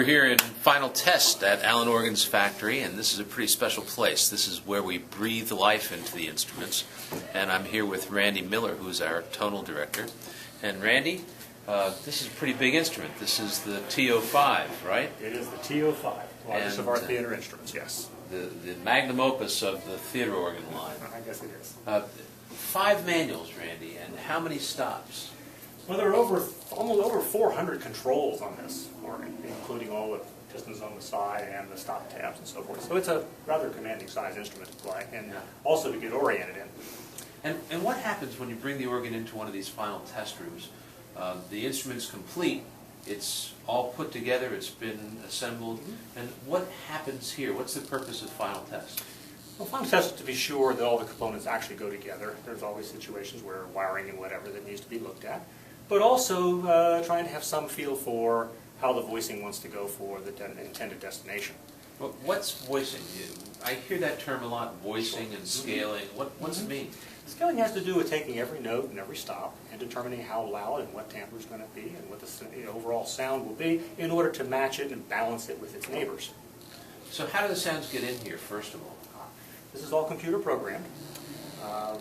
here in final test at Allen Organ's factory, and this is a pretty special place. This is where we breathe life into the instruments. And I'm here with Randy Miller, who's our tonal director. And Randy, this is a pretty big instrument. This is the TO5, right? It is the TO5, largest of our theater instruments, yes. The magnum opus of the theater organ line. I guess it is. 5 manuals, Randy, and how many stops? Well, there are almost over 400 controls on this organ, including all the pistons on the side and the stop tabs and so forth. So it's a rather commanding size instrument to play and also to get oriented in. And what happens when you bring the organ into one of these final test rooms? The instrument's complete, it's all put together, it's been assembled, and what happens here? What's the purpose of final test? Well, final test is to be sure that all the components actually go together. There's always situations where wiring and whatever that needs to be looked at. But also trying to have some feel for how the voicing wants to go for the intended destination. Well, what's voicing? I hear that term a lot, voicing and scaling. What's it mean? Scaling has to do with taking every note and every stop and determining how loud and what timbre is going to be and what the overall sound will be in order to match it and balance it with its neighbors. So how do the sounds get in here, first of all? This is all computer programmed.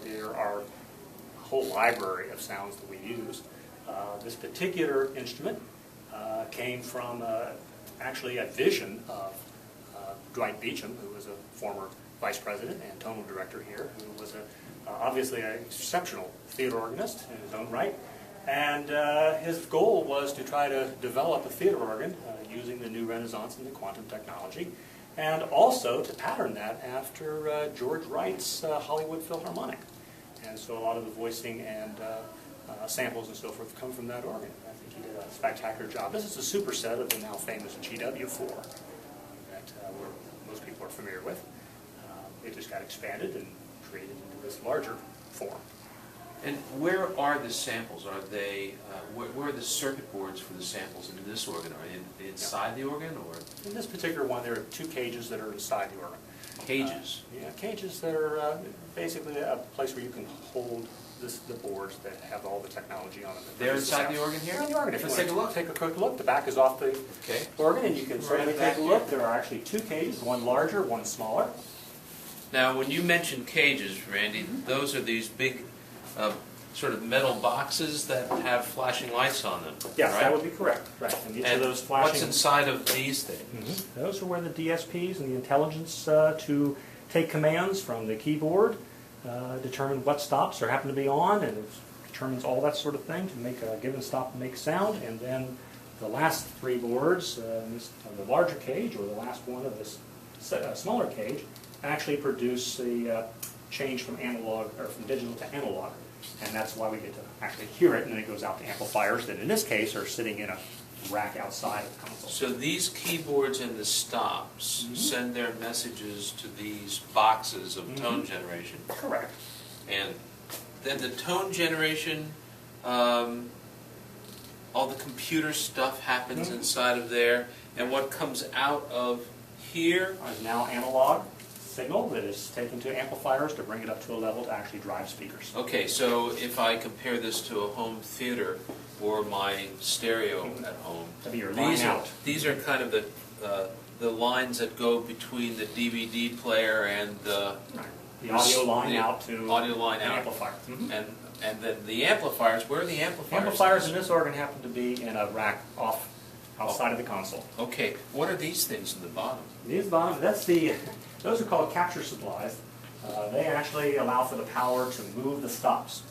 There are a whole library of sounds that we use. This particular instrument came from actually a vision of Dwight Beecham, who was a former vice president and tonal director here, who was obviously an exceptional theater organist in his own right. And his goal was to try to develop a theater organ using the new renaissance in the quantum technology, and also to pattern that after George Wright's Hollywood Philharmonic. And so a lot of the voicing and samples and so forth come from that organ. I think he did a spectacular job. This is a superset of the now famous GW4 that most people are familiar with. It just got expanded and created into this larger form. And where are the samples? Are they, where are the circuit boards for the samples in this organ? Are they inside the organ, or? In this particular one, there are 2 cages that are inside the organ. Cages? Yeah, cages that are basically a place where you can hold the boards that have all the technology on them. They're inside the organ here? They're in the organ. If Let's you take a look. Take a quick look. The back is off the organ, and you can certainly take a look. There are actually 2 cages, one larger, one smaller. Now, when you mention cages, Randy, those are these big sort of metal boxes that have flashing lights on them. Yes, right? that would be correct. Right. And each of those flashing. What's inside of these things? Those are where the DSPs and the intelligence to take commands from the keyboard, determine what stops are happen to be on, and it determines all that sort of thing to make a given stop make sound. And then the last 3 boards, the larger cage or the last one of this smaller cage, actually produce the change from analog or from digital to analog, and that's why we get to actually hear it. And then it goes out to amplifiers that, in this case, are sitting in a rack outside of the console. So these keyboards and the stops send their messages to these boxes of tone generation. Correct. And then the tone generation, all the computer stuff happens inside of there, and what comes out of here is now analog signal that is taken to amplifiers to bring it up to a level to actually drive speakers. Okay, so if I compare this to a home theater or my stereo at home, these are kind of the lines that go between the DVD player and the audio line out to amplifier. And then the amplifiers, where are the amplifiers? Amplifiers in this organ happen to be in a rack outside of the console. Okay, what are these things in the bottom? These bottom, those are called capture supplies. They actually allow for the power to move the stops.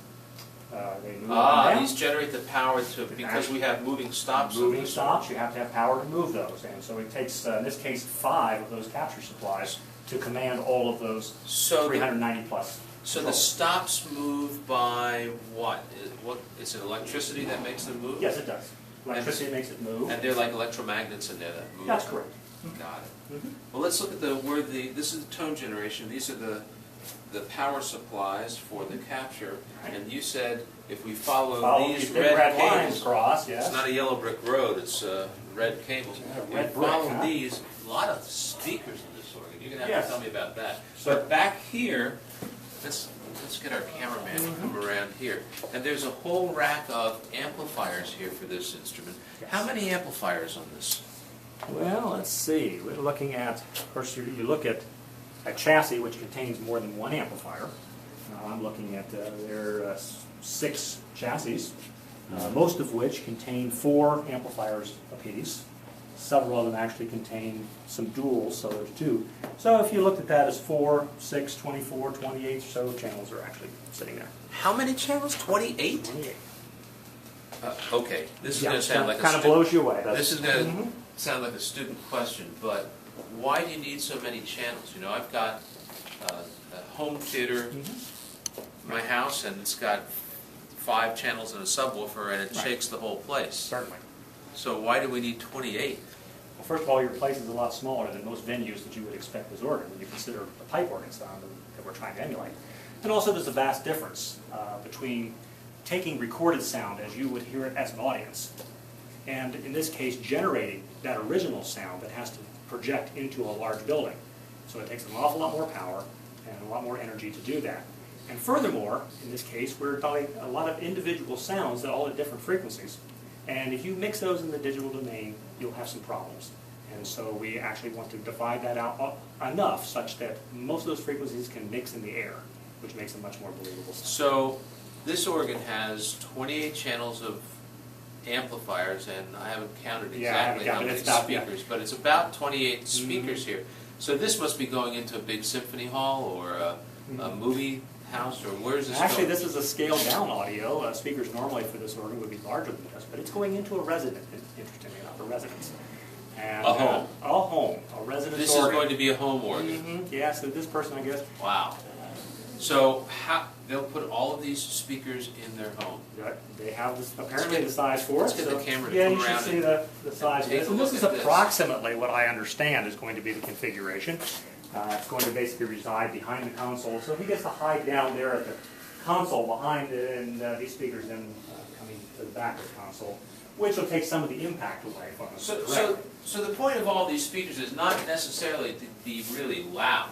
These generate the power because we have moving stops. Moving stops, you have to have power to move those. And so it takes, in this case, 5 of those capture supplies to command all of those 390 plus. So the stops move by what? Is it electricity that makes them move? Yes, it does. Electricity makes it move. And they're like electromagnets in there that move? That's correct. Got it. Well, let's look at this is the tone generation. These are the power supplies for the capture. And you said if we follow these red cables across, yes. It's not a yellow brick road, it's red cables. If we follow these, a lot of speakers in this organ. You're going to have to tell me about that. But back here, let's get our cameraman to come around here. And there's a whole rack of amplifiers here for this instrument. How many amplifiers on this? Well, let's see. We're looking at, of course, you look at a chassis which contains more than one amplifier. I'm looking at there are 6 chassis, most of which contain 4 amplifiers apiece. Several of them actually contain some duals, so there's 2. So if you looked at that as 4, 6, 24, 28 or so channels are actually sitting there. How many channels? 28? 28. Okay, this is going to sound like kind of blows you away. This is going to sound like a student question, but why do you need so many channels? You know, I've got a home theater in my house, and it's got 5 channels and a subwoofer, and it shakes the whole place. Certainly. So why do we need 28? Well, first of all, your place is a lot smaller than most venues that you would expect as organ when you consider the pipe organ sound that we're trying to emulate. And also there's a vast difference between taking recorded sound as you would hear it as an audience, and in this case generating that original sound that has to project into a large building. So it takes an awful lot more power and a lot more energy to do that. And furthermore, in this case, we're talking a lot of individual sounds that all at different frequencies. And if you mix those in the digital domain, you'll have some problems. And so we actually want to divide that out enough such that most of those frequencies can mix in the air, which makes a much more believable sound. So this organ has 28 channels of amplifiers, and I haven't counted exactly how many speakers, but it's about 28 speakers here. So this must be going into a big symphony hall or a movie house, or where is this Actually, going? this is a scaled-down audio. Speakers normally for this organ would be larger than this, but it's going into a residence, interestingly enough, a residence. And, a home. A home, a residence This organ. is going to be a home organ. Yeah, so this person, I guess. Wow. So they'll put all of these speakers in their home. They have this, apparently the size for it. Let's get the camera to yeah, come you should around see the size of take this. a And this look is at this. approximately what I understand is going to be the configuration. It's going to basically reside behind the console. So he gets to hide down there at the console behind it, and these speakers then coming to the back of the console, which will take some of the impact away from us. So the point of all these speakers is not necessarily to be really loud.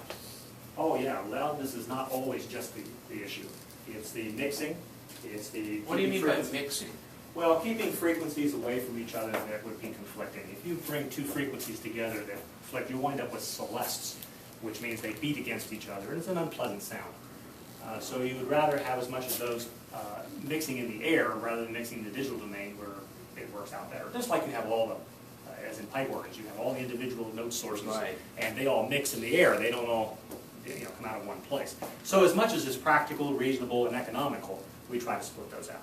Oh yeah, loudness is not always just the issue. It's the mixing, it's the... What do you mean by mixing? Well, keeping frequencies away from each other that would be conflicting. If you bring 2 frequencies together that conflict, you wind up with celestes, which means they beat against each other, and it's an unpleasant sound. So you would rather have as much of those mixing in the air rather than mixing in the digital domain where it works out better. Just like you have all the, as in pipe organs, you have all the individual note sources, and they all mix in the air. They don't all come out of one place. So as much as is practical, reasonable, and economical, we try to split those out.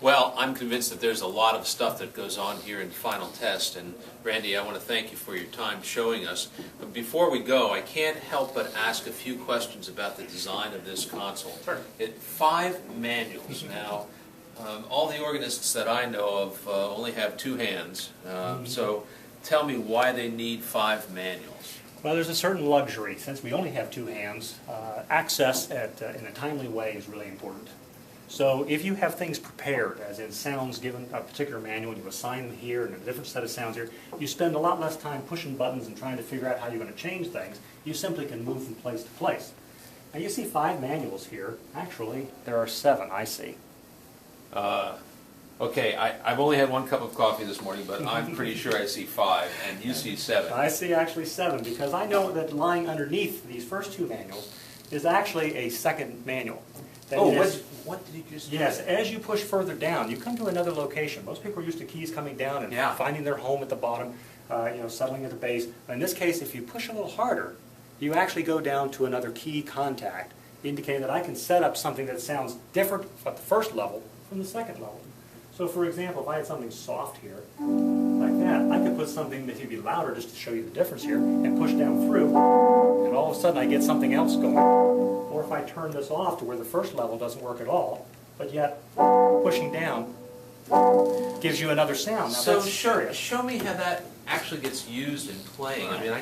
Well, I'm convinced that there's a lot of stuff that goes on here in final test, and Randy, I want to thank you for your time showing us. But before we go, I can't help but ask a few questions about the design of this console. Sure. 5 manuals. Now, all the organists that I know of only have 2 hands, so tell me why they need 5 manuals. Well, there's a certain luxury. Since we only have 2 hands, access in a timely way is really important. So if you have things prepared, as in sounds given a particular manual, and you assign them here and a different set of sounds here, you spend a lot less time pushing buttons and trying to figure out how you're going to change things. You simply can move from place to place. Now you see 5 manuals here. Actually, there are 7, I see. Okay, I've only had 1 cup of coffee this morning, but I'm pretty sure I see 5, and you see 7. I see actually 7, because I know that lying underneath these first 2 manuals is actually a second manual. Oh, what did you just do? Yes, as you push further down, you come to another location. Most people are used to keys coming down and finding their home at the bottom, settling at the base. In this case, if you push a little harder, you actually go down to another key contact, indicating that I can set up something that sounds different at the first level from the second level. So for example, if I had something soft here, like that, I could put something that would be louder just to show you the difference here, and push down through, and all of a sudden I get something else going. Or if I turn this off to where the first level doesn't work at all, but yet pushing down gives you another sound. Now, So that's show me how that actually gets used in playing. I mean,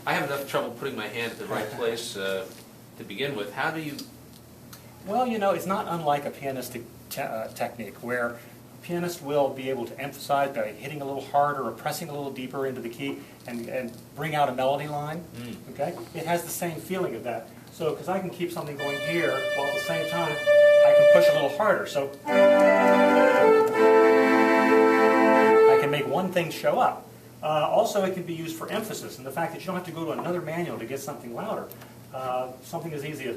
I have enough trouble putting my hand at the right place to begin with. How do you... Well, it's not unlike a pianistic technique where a pianist will be able to emphasize by hitting a little harder or pressing a little deeper into the key and bring out a melody line. Okay? It has the same feeling of that. So, because I can keep something going here, while at the same time, I can push a little harder. So, I can make one thing show up. Also, it can be used for emphasis, and the fact that you don't have to go to another manual to get something louder. Something as easy as...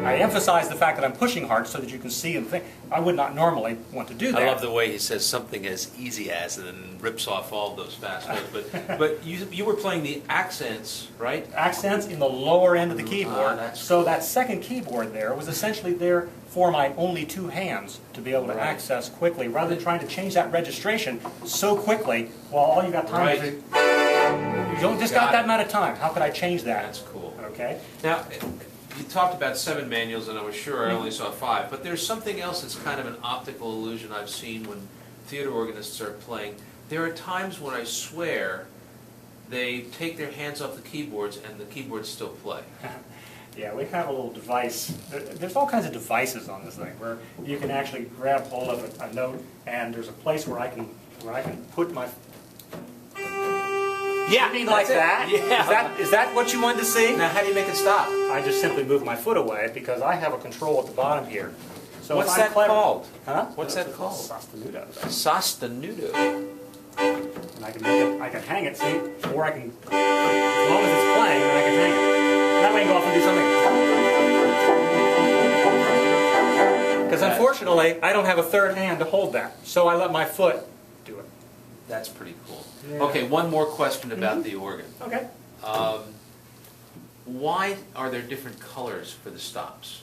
I emphasize the fact that I'm pushing hard so that you can see and think. I would not normally want to do that. I love the way he says something as easy as, and then rips off all those fast notes. But you were playing the accents, right? Accents in the lower end of the keyboard. So that second keyboard there was essentially there for my only two hands to be able to access quickly, rather than trying to change that registration so quickly while all you got time is... You don't just got that amount of time. How could I change that? That's cool. Okay. Now, you talked about 7 manuals, and I was sure I only saw 5, but there's something else that's kind of an optical illusion I've seen when theater organists are playing. There are times when I swear they take their hands off the keyboards and the keyboards still play. Yeah, we have a little device. There's all kinds of devices on this thing where you can actually grab hold of a note, and there's a place where I can put my... Yeah, you mean like that? Yeah. Is that what you wanted to see? Now, how do you make it stop? I just simply move my foot away because I have a control at the bottom here. So What's that called? Huh? What's that called? Sostenuto. Sostenuto. And I can make it. I can hang it. See, or I can, as long as it's playing, then I can hang it. That way I can go off and do something. Because unfortunately, I don't have a third hand to hold that, so I let my foot do it. That's pretty cool. Yeah. Okay, one more question about the organ. Okay. Why are there different colors for the stops?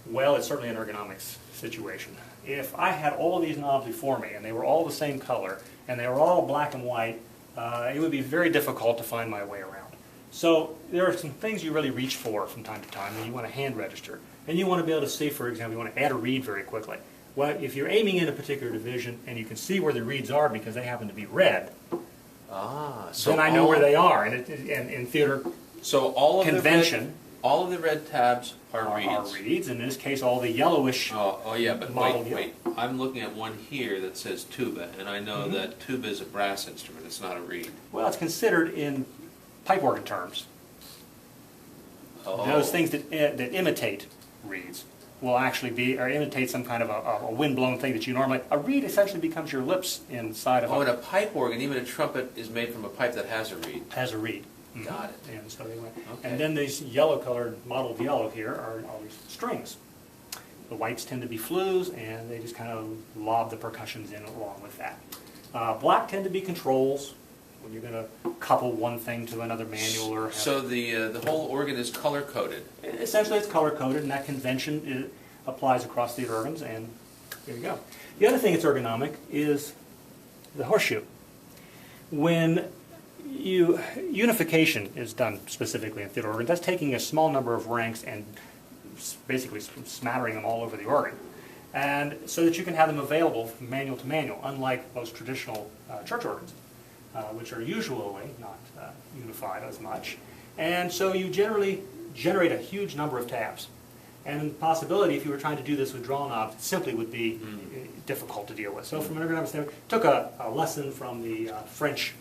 Well, it's certainly an ergonomics situation. If I had all of these knobs before me and they were all the same color and they were all black and white, it would be very difficult to find my way around. So there are some things you really reach for from time to time, and you want to hand register. And you want to be able to see, for example, you want to add a reed very quickly. Well, if you're aiming in a particular division and you can see where the reeds are because they happen to be red, so then I know where they are. And in theater so all of convention, all of the red tabs are reeds. Are reeds. In this case, all the yellowish. Oh yeah, but model wait. I'm looking at one here that says tuba, and I know that tuba is a brass instrument. It's not a reed. Well, it's considered in pipe organ terms. Oh. Those things that imitate reeds will actually be, or imitate some kind of a wind-blown thing that you normally... A reed essentially becomes your lips inside of Oh, and a pipe organ, even a trumpet, is made from a pipe that has a reed. Has a reed. Got it. And so they went. Okay. And then these yellow-colored, mottled yellow here are all these strings. The whites tend to be flues, and they just kind of lob the percussions in along with that. Black tend to be controls, when you're going to couple one thing to another manual or... So the whole organ is color-coded? Essentially it's color-coded, and that convention applies across theater organs, and there you go. The other thing that's ergonomic is the horseshoe. When unification is done specifically in theater organs, that's taking a small number of ranks and basically smattering them all over the organ, and so that you can have them available from manual to manual, unlike most traditional church organs, which are usually not unified as much. And so you generally generate a huge number of tabs. And the possibility, if you were trying to do this with draw knobs, it simply would be difficult to deal with. So from an ergonomic standpoint, took a lesson from the French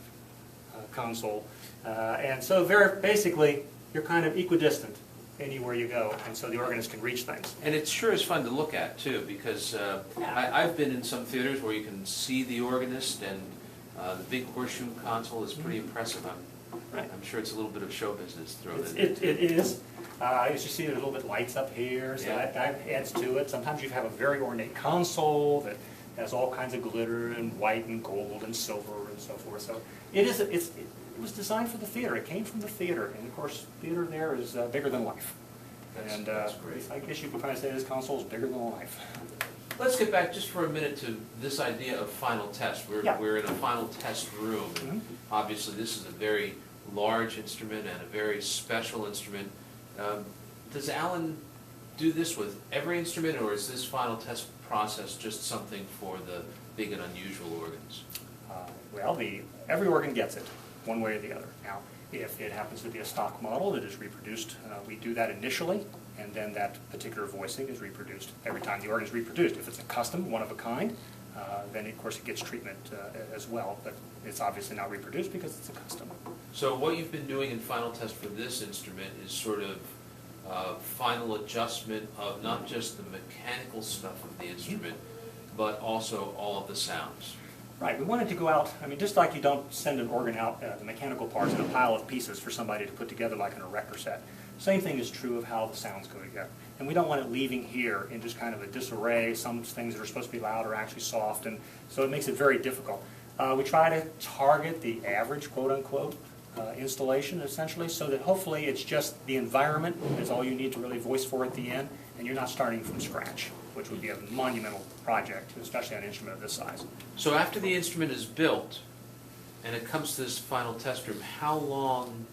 console. And so very basically, you're kind of equidistant anywhere you go, and so the organist can reach things. And it sure is fun to look at, too, because I've been in some theaters where you can see the organist, and the big horseshoe console is pretty impressive. I'm sure it's a little bit of show business thrown in there. It is. As you see, there's a little bit lights up here, so that adds to it. Sometimes you have a very ornate console that has all kinds of glitter and white and gold and silver and so forth. So it was designed for the theater. It came from the theater, and of course, theater there is bigger than life. That's great. I guess you could probably say this console is bigger than life. Let's get back just for a minute to this idea of final test. We're in a final test room. And obviously, this is a very large instrument and a very special instrument. Does Alan do this with every instrument, or is this final test process just something for the big and unusual organs? Well, every organ gets it, one way or the other. Now, if it happens to be a stock model that is reproduced, we do that initially, and then that particular voicing is reproduced every time the organ is reproduced. If it's a custom, one of a kind, then of course it gets treatment as well, but it's obviously not reproduced because it's a custom. So what you've been doing in final test for this instrument is sort of final adjustment of not just the mechanical stuff of the instrument, but also all of the sounds. Right, we wanted to go out, I mean, just like you don't send an organ out, the mechanical parts in a pile of pieces for somebody to put together like in a record set. Same thing is true of how the sounds go together. And we don't want it leaving here in just kind of a disarray. Some things that are supposed to be loud are actually soft, and so it makes it very difficult. We try to target the average, quote-unquote, installation, essentially, so that hopefully it's just the environment is all you need to really voice for at the end, and you're not starting from scratch, which would be a monumental project, especially on an instrument of this size. So after the instrument is built, and it comes to this final test room, how long,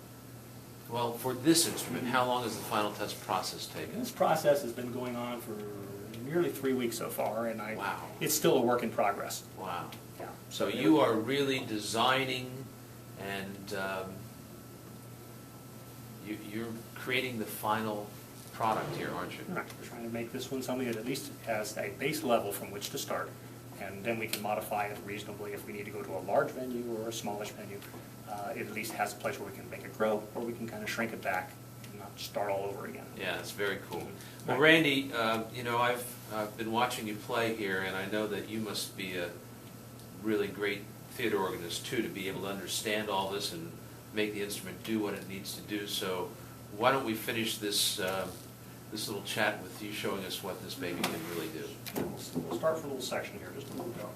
well, for this instrument, how long has the final test process taken? This process has been going on for nearly 3 weeks so far, and Wow. it's still a work in progress. Wow. Yeah. So you are really designing and you're creating the final product here, aren't you? Right. We're trying to make this one something that at least has a base level from which to start, and then we can modify it reasonably if we need to go to a large venue or a smallish venue. It at least has a place where we can make it grow, or we can kind of shrink it back and not start all over again. Yeah, it's very cool. Well, Right. Randy, you know, I've been watching you play here, and I know that you must be a really great theater organist, too, to be able to understand all this and make the instrument do what it needs to do. So why don't we finish this this little chat with you showing us what this baby can really do. We'll start for a little section here, just a little go.